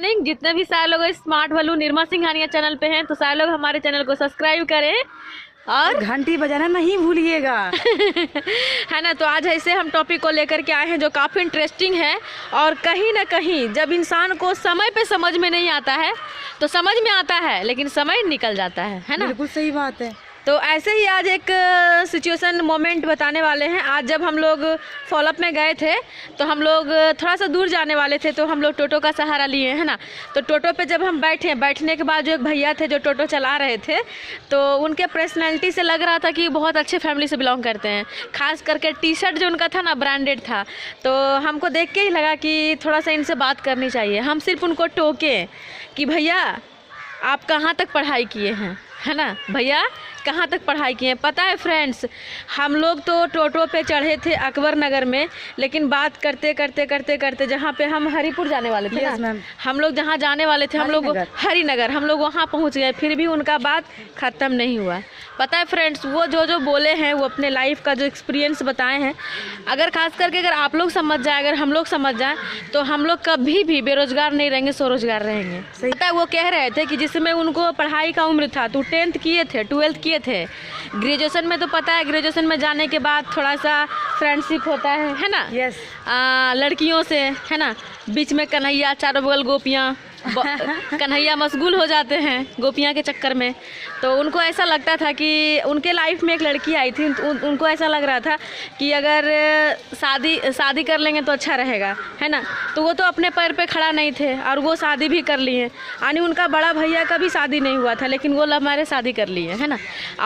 Morning. जितने भी सारे लोग स्मार्ट वालू निर्मा सिंघानिया चैनल पे हैं तो सारे लोग हमारे चैनल को सब्सक्राइब करें और घंटी बजाना नहीं भूलिएगा। है ना। तो आज ऐसे हम टॉपिक को लेकर के आए हैं जो काफ़ी इंटरेस्टिंग है और कहीं ना कहीं जब इंसान को समय पे समझ में नहीं आता है तो समझ में आता है लेकिन समय निकल जाता है ना। बिल्कुल सही बात है। तो ऐसे ही आज एक सिचुएशन मोमेंट बताने वाले हैं। आज जब हम लोग फॉलोअप में गए थे तो हम लोग थोड़ा सा दूर जाने वाले थे तो हम लोग टोटो का सहारा लिए है ना। तो टोटो पे जब हम बैठने के बाद जो एक भैया थे जो टोटो चला रहे थे तो उनके पर्सनैलिटी से लग रहा था कि बहुत अच्छे फैमिली से बिलोंग करते हैं। खास करके टी शर्ट जो उनका था ना ब्रांडेड था तो हमको देख के ही लगा कि थोड़ा सा इनसे बात करनी चाहिए। हम सिर्फ उनको टोके कि भैया आप कहाँ तक पढ़ाई किए हैं, है ना। भैया कहाँ तक पढ़ाई किए हैं। पता है फ्रेंड्स, हम लोग तो टोटो पे चढ़े थे अकबर नगर में, लेकिन बात करते करते करते करते जहाँ पे हम हरिपुर जाने वाले थे ना, हम लोग जहाँ जाने वाले थे हम लोग हरिनगर, हम लोग वहाँ पहुँच गए फिर भी उनका बात ख़त्म नहीं हुआ। पता है फ्रेंड्स, वो जो बोले हैं वो अपने लाइफ का जो एक्सपीरियंस बताए हैं, अगर खास करके अगर आप लोग समझ जाए, अगर हम लोग समझ जाए तो हम लोग कभी भी बेरोजगार नहीं रहेंगे, स्वरोजगार रहेंगे। पता है वो कह रहे थे कि जिसमें उनको पढ़ाई का उम्र था तो 10th किए थे, 12th किए थे, ग्रेजुएशन में तो पता है ग्रेजुएशन में जाने के बाद थोड़ा सा फ्रेंडशिप होता है ना। यस। लड़कियों से, है ना, बीच में कन्हैया, चारों बगल गोपियाँ, कन्हैया मशगूल हो जाते हैं गोपियाँ के चक्कर में। तो उनको ऐसा लगता था कि उनके लाइफ में एक लड़की आई थी तो उनको ऐसा लग रहा था कि अगर शादी कर लेंगे तो अच्छा रहेगा, है ना। तो वो तो अपने पैर पे खड़ा नहीं थे और वो शादी भी कर लिए, यानी उनका बड़ा भैया का भी शादी नहीं हुआ था लेकिन वो लव मैरिज शादी कर लिए, है ना।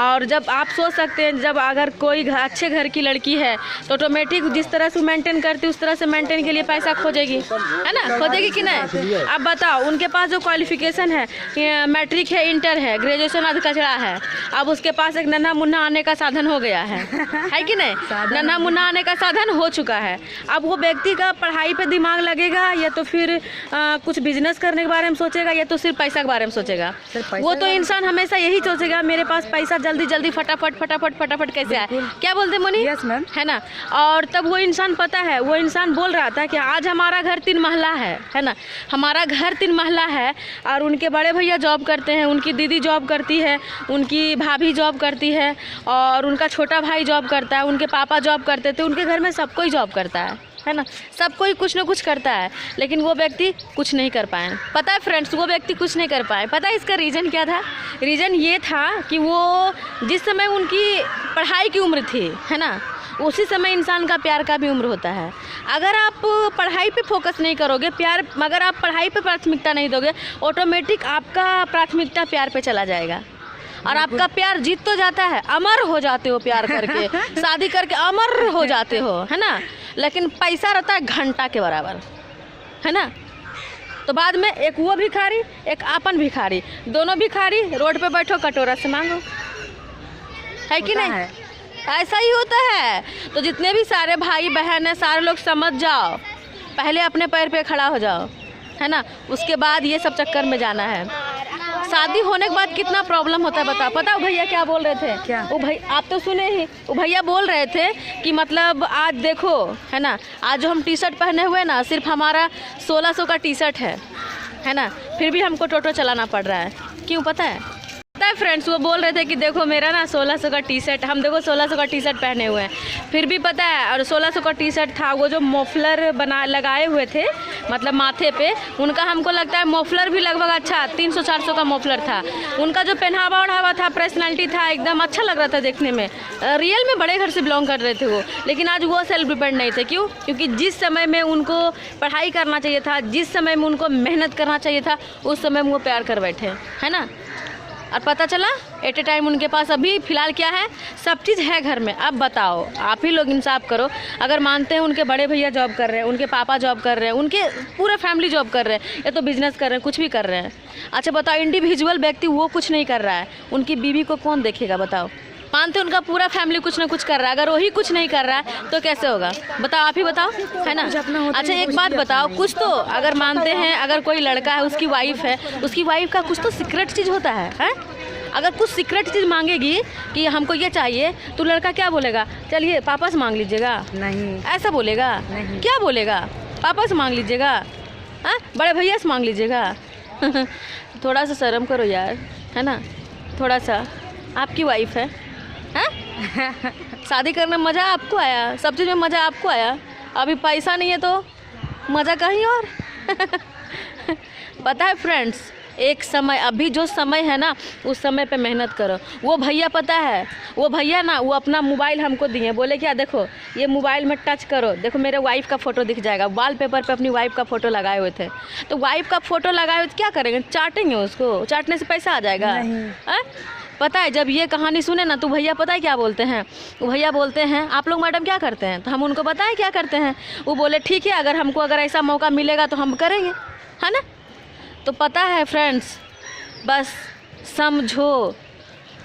और जब आप सोच सकते हैं जब अगर कोई अच्छे घर की लड़की है तो ऑटोमेटिक जिस तरह से मेंटेन करती उस तरह से मेंटेन के लिए पैसा खोजेगी, है ना, खोजेगी कि नहीं। अब बताओ उनके पास जो क्वालिफिकेशन है, मैट्रिक है, इंटर है, ग्रेजुएशन आधा कचड़ा है, अब उसके पास एक नन्हा मुन्ना आने का साधन हो गया है कि नहीं। नन्हा मुन्ना आने का साधन हो चुका है। अब वो व्यक्ति का पढ़ाई पे दिमाग लगेगा या तो फिर कुछ बिजनेस करने के बारे में सोचेगा या तो सिर्फ पैसा के बारे में सोचेगा। वो तो इंसान हमेशा यही सोचेगा मेरे पास पैसा जल्दी जल्दी फटाफट कैसे आए। क्या बोलते मोनी? Yes ma'am. है ना। और तब वो इंसान, पता है वो इंसान बोल रहा था कि आज हमारा घर 3 महला है ना, हमारा घर 3 महला है और उनके बड़े भैया जॉब करते हैं, उनकी दीदी जॉब करती है, उनकी भाभी जॉब करती है और उनका छोटा भाई जॉब करता है, उनके पापा जॉब करते थे, उनके घर में सब कोई जॉब करता है ना, सब कोई कुछ ना कुछ करता है लेकिन वो व्यक्ति कुछ नहीं कर पाए। पता है फ्रेंड्स, वो व्यक्ति कुछ नहीं कर पाए। पता है इसका रीज़न क्या था? रीज़न ये था कि वो जिस समय उनकी पढ़ाई की उम्र थी, है ना, उसी समय इंसान का प्यार का भी उम्र होता है। अगर आप पढ़ाई पे फोकस नहीं करोगे, अगर आप पढ़ाई पे प्राथमिकता नहीं दोगे, ऑटोमेटिक आपका प्राथमिकता प्यार पे चला जाएगा और आपका प्यार जीत तो जाता है, अमर हो जाते हो प्यार करके, शादी करके अमर हो जाते हो, है ना, लेकिन पैसा रहता है घंटा के बराबर, है ना। तो बाद में एक वो भिखारी एक आपन भिखारी, दोनों भिखारी रोड पे बैठो कटोरा से मांगो, है कि नहीं? ऐसा ही होता है। तो जितने भी सारे भाई बहन हैं सारे लोग समझ जाओ, पहले अपने पैर पे खड़ा हो जाओ, है ना, उसके बाद ये सब चक्कर में जाना है। शादी होने के बाद कितना प्रॉब्लम होता है बताओ। पता है भैया क्या बोल रहे थे? क्या? वो भैया आप तो सुने ही, वो भैया बोल रहे थे कि मतलब आज देखो, है ना, आज जो हम टी शर्ट पहने हुए ना सिर्फ हमारा 1600 का टी शर्ट है ना, फिर भी हमको टोटो चलाना पड़ रहा है। क्यों पता है फ्रेंड्स? वो बोल रहे थे कि देखो मेरा ना 1600 का टी शर्ट, हम देखो 1600 का टी शर्ट पहने हुए हैं फिर भी पता है, और 1600 का टी शर्ट था, वो जो मोफलर लगाए हुए थे मतलब माथे पे, उनका हमको लगता है मोफलर भी लगभग अच्छा 300-400 का मोफलर था। उनका जो पहनावा ओढ़ावा था, पर्सनैलिटी था, एकदम अच्छा लग रहा था देखने में, रियल में बड़े घर से बिलोंग कर रहे थे वो। लेकिन आज वो सेल्फ डिपेंड नहीं थे। क्यों? क्योंकि जिस समय में उनको पढ़ाई करना चाहिए था, जिस समय में उनको मेहनत करना चाहिए था, उस समय में वो प्यार कर बैठे, है ना। और पता चला एट ए टाइम उनके पास अभी फ़िलहाल क्या है, सब चीज़ है घर में। अब बताओ, आप ही लोग इंसाफ करो, अगर मानते हैं उनके बड़े भैया जॉब कर रहे हैं, उनके पापा जॉब कर रहे हैं, उनके पूरे फैमिली जॉब कर रहे हैं या तो बिजनेस कर रहे हैं, कुछ भी कर रहे हैं, अच्छा बताओ इंडिविजुअल व्यक्ति वो कुछ नहीं कर रहा है, उनकी बीवी को कौन देखेगा बताओ। मानते उनका पूरा फैमिली कुछ ना कुछ कर रहा है, अगर वही कुछ नहीं कर रहा है तो कैसे होगा बताओ, आप ही बताओ, है ना। अच्छा एक बात बताओ, कुछ तो अगर मानते हैं अगर कोई लड़का है उसकी वाइफ है, उसकी वाइफ का कुछ तो सीक्रेट चीज़ होता है? अगर कुछ सीक्रेट चीज़ मांगेगी कि हमको ये चाहिए तो लड़का क्या बोलेगा? चलिए पापा से मांग लीजिएगा। नहीं, ऐसा बोलेगा? नहीं। क्या बोलेगा? पापा से मांग लीजिएगा। हाँ, बड़े भैया से मांग लीजिएगा। थोड़ा सा शर्म करो यार, है ना, थोड़ा सा। आपकी वाइफ है, हाँ? शादी करने में मज़ा आपको आया, सब चीज़ में मज़ा आपको आया, अभी पैसा नहीं है तो मज़ा कहीं और। पता है फ्रेंड्स, एक समय, अभी जो समय है ना, उस समय पे मेहनत करो। वो भैया, पता है, वो भैया ना, वो अपना मोबाइल हमको दिए, बोले क्या, देखो ये मोबाइल में टच करो, देखो मेरे वाइफ का फ़ोटो दिख जाएगा। वॉलपेपर पे अपनी वाइफ का फ़ोटो लगाए हुए थे, तो वाइफ का फ़ोटो लगाए हुए तो क्या करेंगे, चाटेंगे उसको, चाटने से पैसा आ जाएगा? हाँ? पता है, जब ये कहानी सुने ना तो भैया पता है क्या बोलते हैं, वो भैया बोलते हैं आप लोग मैडम क्या करते हैं, तो हम उनको बताएं क्या करते हैं। वो बोले ठीक है, अगर हमको अगर ऐसा मौका मिलेगा तो हम करेंगे, है ना। तो पता है फ्रेंड्स, बस समझो,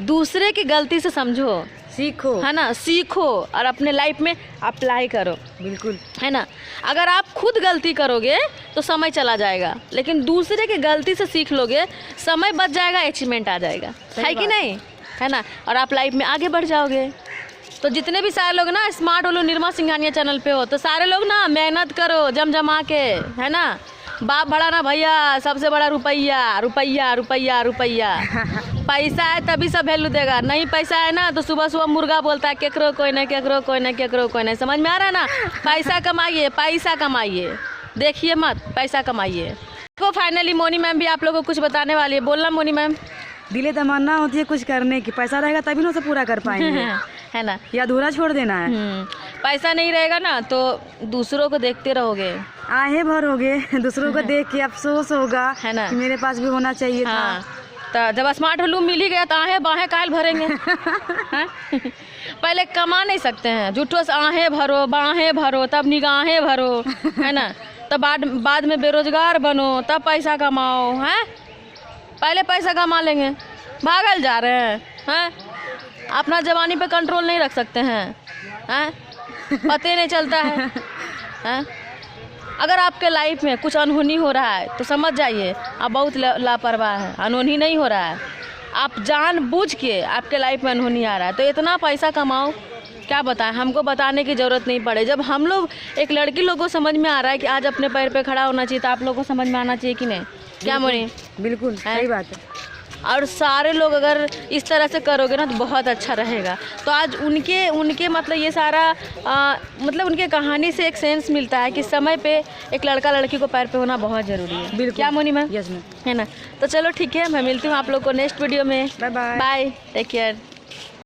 दूसरे की गलती से समझो, सीखो, है ना, सीखो और अपने लाइफ में अप्लाई करो, बिल्कुल, है ना। अगर आप खुद गलती करोगे तो समय चला जाएगा, लेकिन दूसरे की गलती से सीख लोगे, समय बच जाएगा, अचीवमेंट आ जाएगा, है कि नहीं, है ना, और आप लाइफ में आगे बढ़ जाओगे। तो जितने भी सारे लोग ना स्मार्ट हो, निर्मा सिंघानिया चैनल पे हो, तो सारे लोग ना मेहनत करो जमा के, है ना। बाप बड़ा ना भैया, सबसे बड़ा रुपया, रुपया रुपया रुपया। पैसा है तभी सब वैल्यू देगा, नहीं पैसा है ना तो सुबह सुबह मुर्गा बोलता है केकरो कोई नहीं, केकरो कोई नहीं, केकरो कोई नहीं। समझ में आ रहा है ना। पैसा कमाइए, पैसा कमाइए, देखिए मत, पैसा कमाइए। तो फाइनली मोनी मैम भी आप लोगों को कुछ बताने वाली है, बोलना मोनी मैम। दिले तमन्ना होती है कुछ करने की, पैसा रहेगा तभी ना उसे पूरा कर पाएंगे, है ना, या अधूरा छोड़ देना है। पैसा नहीं रहेगा ना तो दूसरों को देखते रहोगे, आहे भरोगे, दूसरों को देख के अफसोस होगा, है ना, कि मेरे पास भी होना चाहिए हाँ। था। तो जब स्मार्ट होलू मिल ही गया तो आहे बाहें कायल भरेंगे। हाँ? पहले कमा नहीं सकते हैं, झूठो से आहें भरो, बाहें भरो, तब निगाहें भरो, है ना, तब बाद में बेरोजगार बनो, तब पैसा कमाओ, हैं। पहले पैसा कमा लेंगे, भागल जा रहे हैं। अपना जवानी पे कंट्रोल नहीं रख सकते हैं, पता नहीं चलता है, हैं? अगर आपके लाइफ में कुछ अनहोनी हो रहा है तो समझ जाइए आप बहुत लापरवाह है, अनहोनी नहीं हो रहा है, आप जानबूझ के आपके लाइफ में अनहोनी आ रहा है। तो इतना पैसा कमाओ, क्या बताएं, हमको बताने की ज़रूरत नहीं पड़े। जब हम लोग, एक लड़की लोग को समझ में आ रहा है कि आज अपने पैर पे खड़ा होना चाहिए, तो आप लोगों को समझ में आना चाहिए कि नहीं, क्या मोनी? बिल्कुल सही बात है। और सारे लोग अगर इस तरह से करोगे ना तो बहुत अच्छा रहेगा। तो आज उनके मतलब ये सारा मतलब उनके कहानी से एक सेंस मिलता है कि समय पे एक लड़का लड़की को पैर पे होना बहुत ज़रूरी है। बिल्कुल, क्या मोनी मैम? यस मैम, है ना। तो चलो ठीक है, मैं मिलती हूँ आप लोग को नेक्स्ट वीडियो में। Bye bye, bye, take care.